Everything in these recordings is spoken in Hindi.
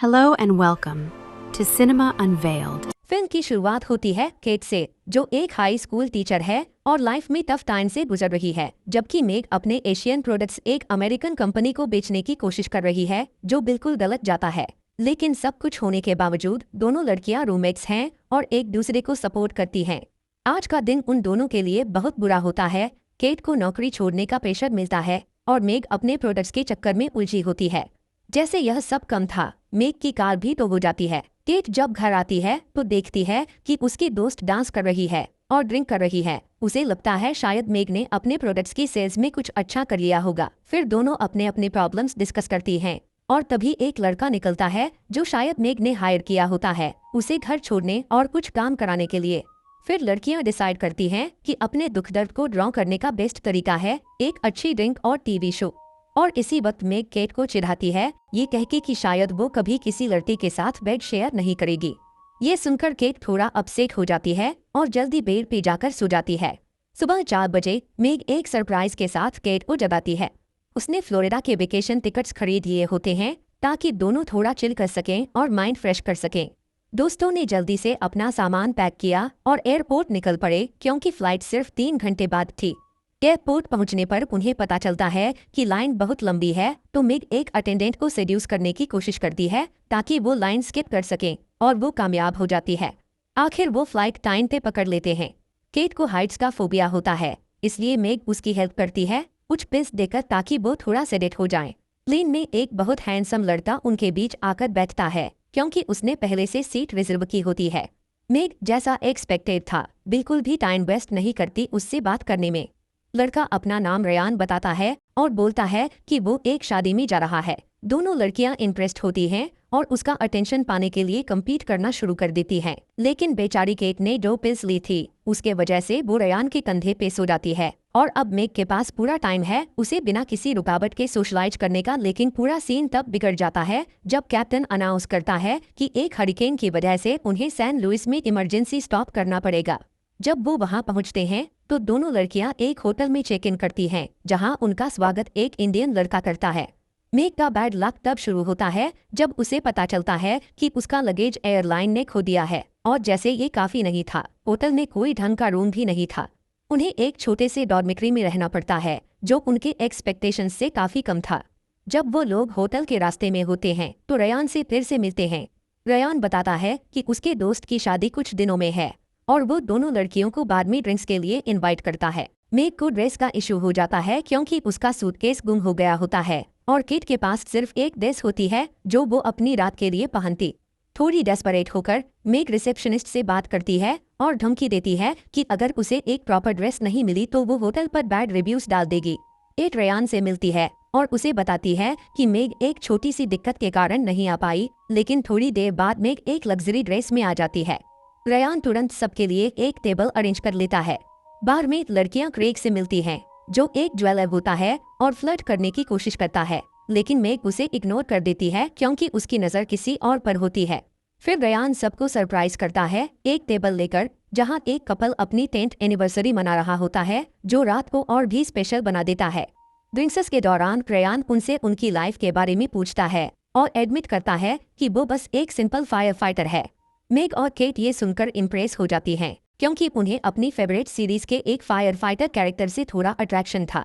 Hello and welcome to Cinema Unveiled. Film की शुरुआत होती है केट से, जो एक हाई स्कूल टीचर है और लाइफ में टफ टाइम से गुजर रही है, जबकि मेग अपने एशियन प्रोडक्ट्स एक अमेरिकन कंपनी को बेचने की कोशिश कर रही है, जो बिल्कुल गलत जाता है। लेकिन सब कुछ होने के बावजूद दोनों लड़कियां रूममेट्स हैं और एक दूसरे को सपोर्ट करती हैं। आज का दिन उन दोनों के लिए बहुत बुरा होता है। केट को नौकरी छोड़ने का प्रेशर मिलता है और मेग अपने प्रोडक्ट्स के चक्कर में उलझी होती है। जैसे यह सब कम था, मेग की कार भी तो हो जाती है। केट जब घर आती है तो देखती है कि उसकी दोस्त डांस कर रही है और ड्रिंक कर रही है। उसे लगता है शायद मेग ने अपने प्रोडक्ट्स की सेल्स में कुछ अच्छा कर लिया होगा। फिर दोनों अपने अपने प्रॉब्लम्स डिस्कस करती हैं और तभी एक लड़का निकलता है जो शायद मेग ने हायर किया होता है, उसे घर छोड़ने और कुछ काम कराने के लिए। फिर लड़कियां डिसाइड करती हैं कि अपने दुख दर्द को ड्रॉ करने का बेस्ट तरीका है एक अच्छी ड्रिंक और टीवी शो। और इसी वक्त मेग केट को चिढ़ाती है, ये कह के कि शायद वो कभी किसी लड़की के साथ बेड शेयर नहीं करेगी। ये सुनकर केट थोड़ा अपसेट हो जाती है और जल्दी बेड पे जाकर सो जाती है। सुबह 4 बजे मेग एक सरप्राइज के साथ केट को जगाती है। उसने फ्लोरिडा के वेकेशन टिकट्स खरीद लिए होते हैं ताकि दोनों थोड़ा चिल कर सकें और माइंड फ्रेश कर सकें। दोस्तों ने जल्दी से अपना सामान पैक किया और एयरपोर्ट निकल पड़े क्योंकि फ्लाइट सिर्फ 3 घंटे बाद थी। एयरपोर्ट पहुंचने पर उन्हें पता चलता है कि लाइन बहुत लंबी है, तो मेग एक अटेंडेंट को सेड्यूस करने की कोशिश करती है ताकि वो लाइन स्किप कर सकें और वो कामयाब हो जाती है। आखिर वो फ्लाइट टाइम पे पकड़ लेते हैं। केट को हाइट्स का फोबिया होता है, इसलिए मेग उसकी हेल्प करती है कुछ पिल्स देकर ताकि वो थोड़ा सेडेट हो जाए। प्लेन में एक बहुत हैंडसम लड़का उनके बीच आकर बैठता है क्योंकि उसने पहले से सीट रिजर्व की होती है। मेग जैसा एक्सपेक्टेड था, बिल्कुल भी टाइम वेस्ट नहीं करती उससे बात करने में। लड़का अपना नाम रयान बताता है और बोलता है कि वो एक शादी में जा रहा है। दोनों लड़कियां इंप्रेस्ड होती हैं और उसका अटेंशन पाने के लिए कम्पीट करना शुरू कर देती हैं। लेकिन बेचारी केट ने जो पिल्स ली थी उसके वजह से वो रयान के कंधे पे सो जाती है और अब मेग के पास पूरा टाइम है उसे बिना किसी रुकावट के सोशलाइज करने का। लेकिन पूरा सीन तब बिगड़ जाता है जब कैप्टन अनाउंस करता है कि एक हरिकेन की वजह से उन्हें सैन लुइस में इमरजेंसी स्टॉप करना पड़ेगा। जब वो वहां पहुंचते हैं तो दोनों लड़कियां एक होटल में चेक इन करती हैं, जहां उनका स्वागत एक इंडियन लड़का करता है। मेग का बैड लक तब शुरू होता है जब उसे पता चलता है कि उसका लगेज एयरलाइन ने खो दिया है और जैसे ये काफी नहीं था, होटल में कोई ढंग का रूम भी नहीं था। उन्हें एक छोटे से डॉर्मिटरी में रहना पड़ता है जो उनके एक्सपेक्टेशंस से काफी कम था। जब वो लोग होटल के रास्ते में होते हैं तो रयान से फिर से मिलते हैं। रयान बताता है कि उसके दोस्त की शादी कुछ दिनों में है और वो दोनों लड़कियों को बाद में ड्रिंक्स के लिए इनवाइट करता है। मेग को ड्रेस का इशू हो जाता है क्योंकि उसका सूटकेस गुम हो गया होता है और केट के पास सिर्फ एक ड्रेस होती है जो वो अपनी रात के लिए पहनती। थोड़ी डेस्परेट होकर मेग रिसेप्शनिस्ट से बात करती है और धमकी देती है कि अगर उसे एक प्रॉपर ड्रेस नहीं मिली तो वो होटल पर बैड रिव्यूज डाल देगी। केट रयान से मिलती है और उसे बताती है कि मेग एक छोटी सी दिक्कत के कारण नहीं आ पाई, लेकिन थोड़ी देर बाद मेग एक लग्जरी ड्रेस में आ जाती है। रयान तुरंत सबके लिए एक टेबल अरेंज कर लेता है। बार में लड़कियां क्रेग से मिलती हैं, जो एक ज्वेलर होता है और फ्लर्ट करने की कोशिश करता है, लेकिन मेग उसे इग्नोर कर देती है क्योंकि उसकी नज़र किसी और पर होती है। फिर रयान सबको सरप्राइज करता है एक टेबल लेकर, जहां एक कपल अपनी 10th एनिवर्सरी मना रहा होता है, जो रात को और भी स्पेशल बना देता है। ड्रिंक्स के दौरान रयान उनसे उनकी लाइफ के बारे में पूछता है और एडमिट करता है कि वो बस एक सिंपल फायर फाइटर है। मेग और केट ये सुनकर इम्प्रेस हो जाती हैं क्योंकि उन्हें अपनी फेवरेट सीरीज के एक फायर फाइटर कैरेक्टर से थोड़ा अट्रैक्शन था।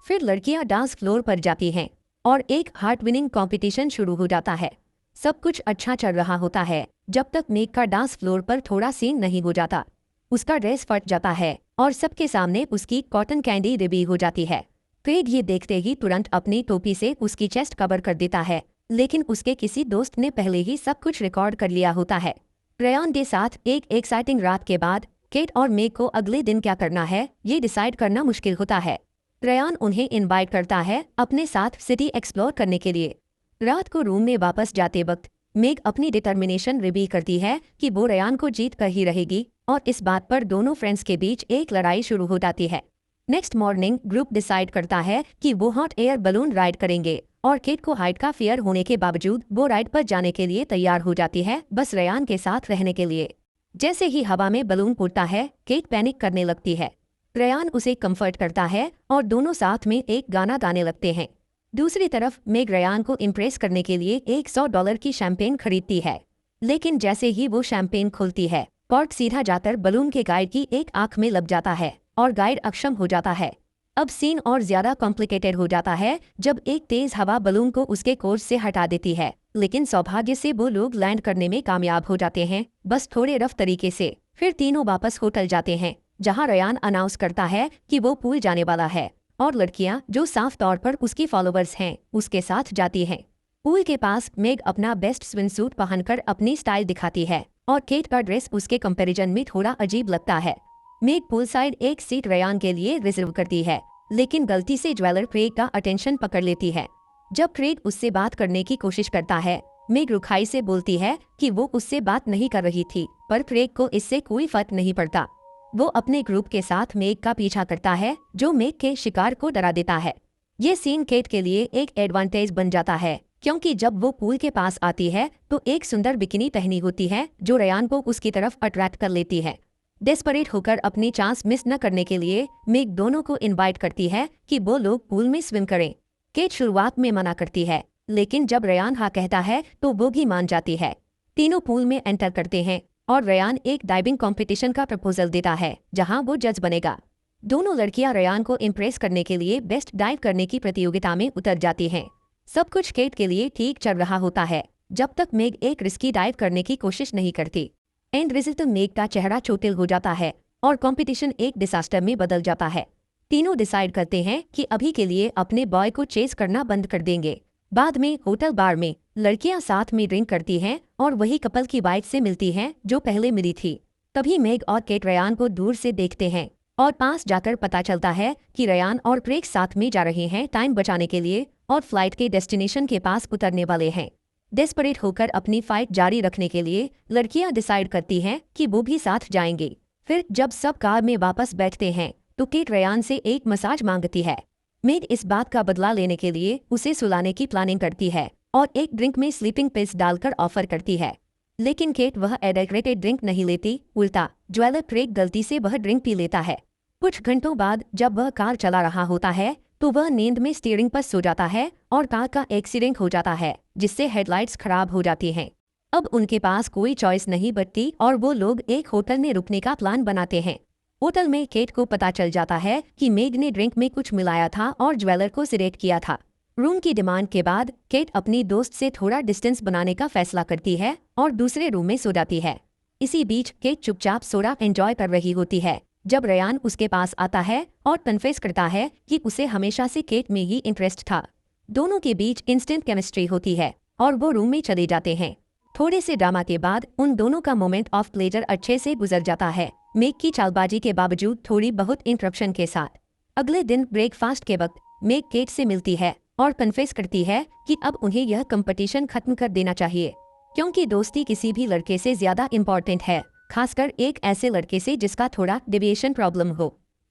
फिर लड़कियां डांस फ्लोर पर जाती हैं और एक हार्ट विनिंग कॉम्पिटिशन शुरू हो जाता है। सब कुछ अच्छा चल रहा होता है जब तक मेग का डांस फ्लोर पर थोड़ा सीन नहीं हो जाता। उसका ड्रेस फट जाता है और सबके सामने उसकी कॉटन कैंडी रिवील हो जाती है। केट ये देखते ही तुरंत अपनी टोपी से उसकी चेस्ट कवर कर देता है, लेकिन उसके किसी दोस्त ने पहले ही सब कुछ रिकॉर्ड कर लिया होता है। रयान के साथ एक एक्साइटिंग रात के बाद केट और मेग को अगले दिन क्या करना है ये डिसाइड करना मुश्किल होता है। रयान उन्हें इनवाइट करता है अपने साथ सिटी एक्सप्लोर करने के लिए। रात को रूम में वापस जाते वक्त मेग अपनी डिटर्मिनेशन रिवील करती है कि वो रयान को जीत कर ही रहेगी और इस बात पर दोनों फ्रेंड्स के बीच एक लड़ाई शुरू हो जाती है। नेक्स्ट मॉर्निंग ग्रुप डिसाइड करता है कि वो हॉट एयर बलून राइड करेंगे और केट को हाइट का फियर होने के बावजूद वो राइड पर जाने के लिए तैयार हो जाती है, बस रयान के साथ रहने के लिए। जैसे ही हवा में बलून उड़ता है, केट पैनिक करने लगती है। रयान उसे कंफर्ट करता है और दोनों साथ में एक गाना गाने लगते हैं। दूसरी तरफ मेग रयान को इम्प्रेस करने के लिए $100 की शैंपेन खरीदती है, लेकिन जैसे ही वो शैंपेन खोलती है, कॉर्क सीधा जाकर बलून के गाइड की एक आंख में लग जाता है और गाइड अक्षम हो जाता है। अब सीन और ज्यादा कॉम्प्लिकेटेड हो जाता है जब एक तेज हवा बलून को उसके कोर्स से हटा देती है, लेकिन सौभाग्य से वो लोग लैंड करने में कामयाब हो जाते हैं, बस थोड़े रफ तरीके से। फिर तीनों वापस होटल जाते हैं, जहां रयान अनाउंस करता है कि वो पूल जाने वाला है और लड़कियां, जो साफ तौर पर उसकी फॉलोअर्स हैं, उसके साथ जाती हैं। पूल के पास मेग अपना बेस्ट स्विमसूट पहनकर अपनी स्टाइल दिखाती है और केट का ड्रेस उसके कंपैरिजन में थोड़ा अजीब लगता है। मेग पूल साइड एक सीट रयान के लिए रिजर्व करती है, लेकिन गलती से ज्वेलर क्रेग का अटेंशन पकड़ लेती है। जब क्रेग उससे बात करने की कोशिश करता है, मेग रुखाई से बोलती है कि वो उससे बात नहीं कर रही थी, पर क्रेग को इससे कोई फर्क नहीं पड़ता। वो अपने ग्रुप के साथ मेग का पीछा करता है, जो मेग के शिकार को डरा देता है। ये सीन केट के लिए एक एडवांटेज बन जाता है, क्योंकि जब वो पूल के पास आती है तो एक सुंदर बिकिनी पहनी होती है, जो रयान को उसकी तरफ अट्रैक्ट कर लेती है। डेस्परेट होकर अपनी चांस मिस न करने के लिए मेग दोनों को इनवाइट करती है कि वो लोग पूल में स्विम करें। केट शुरुआत में मना करती है, लेकिन जब रयान हाँ कहता है तो वो भी मान जाती है। तीनों पूल में एंटर करते हैं और रयान एक डाइविंग कंपटीशन का प्रपोजल देता है, जहां वो जज बनेगा। दोनों लड़कियां रयान को इम्प्रेस करने के लिए बेस्ट डाइव करने की प्रतियोगिता में उतर जाती हैं। सब कुछ केट के लिए ठीक चल रहा होता है, जब तक मेग एक रिस्की डाइव करने की कोशिश नहीं करती। एंड रिजल्ट मेग का चेहरा चोटिल हो जाता है और कंपटीशन एक डिसास्टर में बदल जाता है। तीनों डिसाइड करते हैं कि अभी के लिए अपने बॉय को चेस करना बंद कर देंगे। बाद में होटल बार में लड़कियां साथ में ड्रिंक करती हैं और वही कपल की वाइफ से मिलती हैं जो पहले मिली थी। तभी मेग और केट रयान को दूर से देखते हैं और पास जाकर पता चलता है कि रयान और क्रेग साथ में जा रहे हैं टाइम बचाने के लिए और फ्लाइट के डेस्टिनेशन के पास उतरने वाले हैं। डेस्परेट होकर अपनी फाइट जारी रखने के लिए लड़कियां डिसाइड करती हैं कि वो भी साथ जाएंगे। फिर जब सब कार में वापस बैठते हैं तो केट रयान से एक मसाज मांगती है। मेग इस बात का बदला लेने के लिए उसे सुलाने की प्लानिंग करती है और एक ड्रिंक में स्लीपिंग पिल्स डालकर ऑफर करती है, लेकिन केट वह एडेक्रेटेड ड्रिंक नहीं लेती, उल्टा ज्वेलर क्रेग गलती से वह ड्रिंक पी लेता है। कुछ घंटों बाद जब वह कार चला रहा होता है तो वह नींद में स्टीयरिंग पर सो जाता है और कार का एक्सीडेंट हो जाता है, जिससे हेडलाइट्स खराब हो जाती हैं। अब उनके पास कोई चॉइस नहीं बचती और वो लोग एक होटल में रुकने का प्लान बनाते हैं। होटल में केट को पता चल जाता है कि मेग ने ड्रिंक में कुछ मिलाया था और ज्वेलर को सिरेट किया था। रूम की डिमांड के बाद केट अपनी दोस्त से थोड़ा डिस्टेंस बनाने का फैसला करती है और दूसरे रूम में सो जाती है। इसी बीच केट चुपचाप सोडा एंजॉय कर रही होती है जब रयान उसके पास आता है और कन्फेस करता है कि उसे हमेशा से केट में ही इंटरेस्ट था। दोनों के बीच इंस्टेंट केमिस्ट्री होती है और वो रूम में चले जाते हैं। थोड़े से ड्रामा के बाद उन दोनों का मोमेंट ऑफ प्लेजर अच्छे से गुजर जाता है, मेग की चालबाजी के बावजूद थोड़ी बहुत इंटरप्शन के साथ। अगले दिन ब्रेकफास्ट के वक्त मेग केट से मिलती है और कन्फेस करती है कि अब उन्हें यह कंपटीशन खत्म कर देना चाहिए, क्योंकि दोस्ती किसी भी लड़के से ज्यादा इम्पोर्टेंट है, खासकर एक ऐसे लड़के से जिसका थोड़ा डेविएशन प्रॉब्लम हो।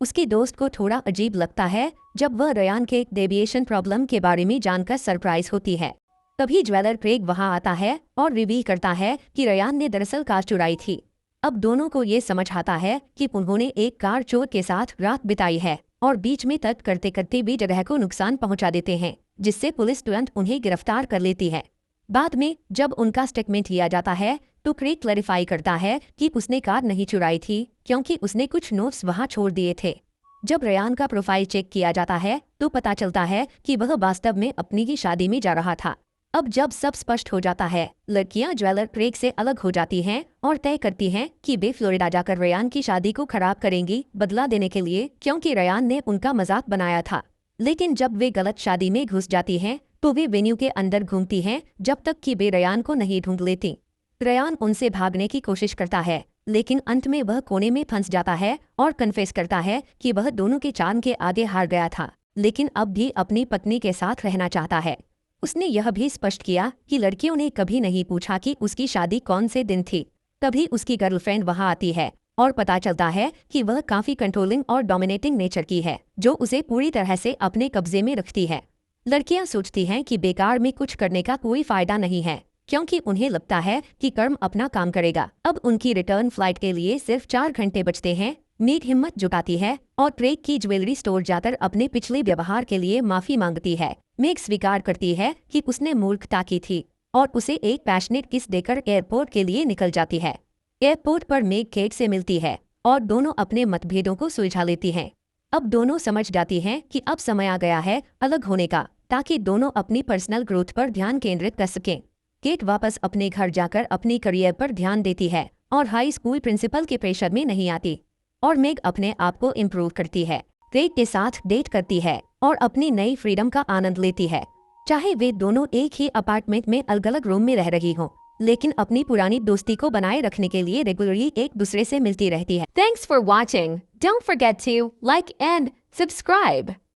उसकी दोस्त को थोड़ा अजीब लगता है जब वह रयान के डेविएशन प्रॉब्लम के बारे में जानकर सरप्राइज होती है। तभी ज्वेलर क्रेग वहां आता है और रिवील करता है कि रयान ने दरअसल कार चुराई थी। अब दोनों को ये समझ आता है कि उन्होंने एक कार चोर के साथ रात बिताई है और बीच में तर्क करते करते भी जगह को नुकसान पहुंचा देते हैं, जिससे पुलिस तुरंत उन्हें गिरफ्तार कर लेती है। बाद में जब उनका स्टेटमेंट लिया जाता है तो क्रेग क्लैरिफाई करता है कि उसने कार नहीं चुराई थी, क्योंकि उसने कुछ नोट्स वहां छोड़ दिए थे। जब रयान का प्रोफाइल चेक किया जाता है तो पता चलता है कि वह वास्तव में अपनी ही शादी में जा रहा था। अब जब सब स्पष्ट हो जाता है, लड़कियां ज्वेलर क्रेग से अलग हो जाती हैं और तय करती हैं कि वे फ्लोरिडा जाकर रयान की शादी को खराब करेंगी, बदला देने के लिए, क्योंकि रयान ने उनका मजाक बनाया था। लेकिन जब वे गलत शादी में घुस जाती हैं तो वे वेन्यू के अंदर घूमती हैं जब तक कि वे रयान को नहीं ढूंढ लेती। रयान उनसे भागने की कोशिश करता है, लेकिन अंत में वह कोने में फंस जाता है और कन्फेस करता है कि वह दोनों के चार्म के आगे हार गया था, लेकिन अब भी अपनी पत्नी के साथ रहना चाहता है। उसने यह भी स्पष्ट किया कि लड़कियों ने कभी नहीं पूछा कि उसकी शादी कौन से दिन थी। तभी उसकी गर्लफ्रेंड वहां आती है और पता चलता है कि वह काफी कंट्रोलिंग और डोमिनेटिंग नेचर की है, जो उसे पूरी तरह से अपने कब्जे में रखती है। लड़कियां सोचती हैं कि बेकार में कुछ करने का कोई फायदा नहीं है, क्योंकि उन्हें लगता है कि कर्म अपना काम करेगा। अब उनकी रिटर्न फ्लाइट के लिए सिर्फ 4 घंटे बचते हैं। मेग हिम्मत जुटाती है और क्रेग की ज्वेलरी स्टोर जाकर अपने पिछले व्यवहार के लिए माफी मांगती है, मेग स्वीकार करती है कि उसने मूर्खता की थी और उसे एक पैशनेट किस देकर एयरपोर्ट के लिए निकल जाती है। एयरपोर्ट पर मेग केट से मिलती है और दोनों अपने मतभेदों को सुलझा लेती हैं। अब दोनों समझ जाती हैं कि अब समय आ गया है अलग होने का, ताकि दोनों अपनी पर्सनल ग्रोथ पर ध्यान केंद्रित कर सकें। केट वापस अपने घर जाकर अपनी करियर पर ध्यान देती है और हाई स्कूल प्रिंसिपल के प्रेशर में नहीं आती, और मेग अपने आप को इम्प्रूव करती है, केट के साथ डेट करती है और अपनी नई फ्रीडम का आनंद लेती है। चाहे वे दोनों एक ही अपार्टमेंट में अलग अलग रूम में रह रही हों, लेकिन अपनी पुरानी दोस्ती को बनाए रखने के लिए रेगुलरली एक दूसरे से मिलती रहती है। Thanks for watching. Don't forget to like and subscribe.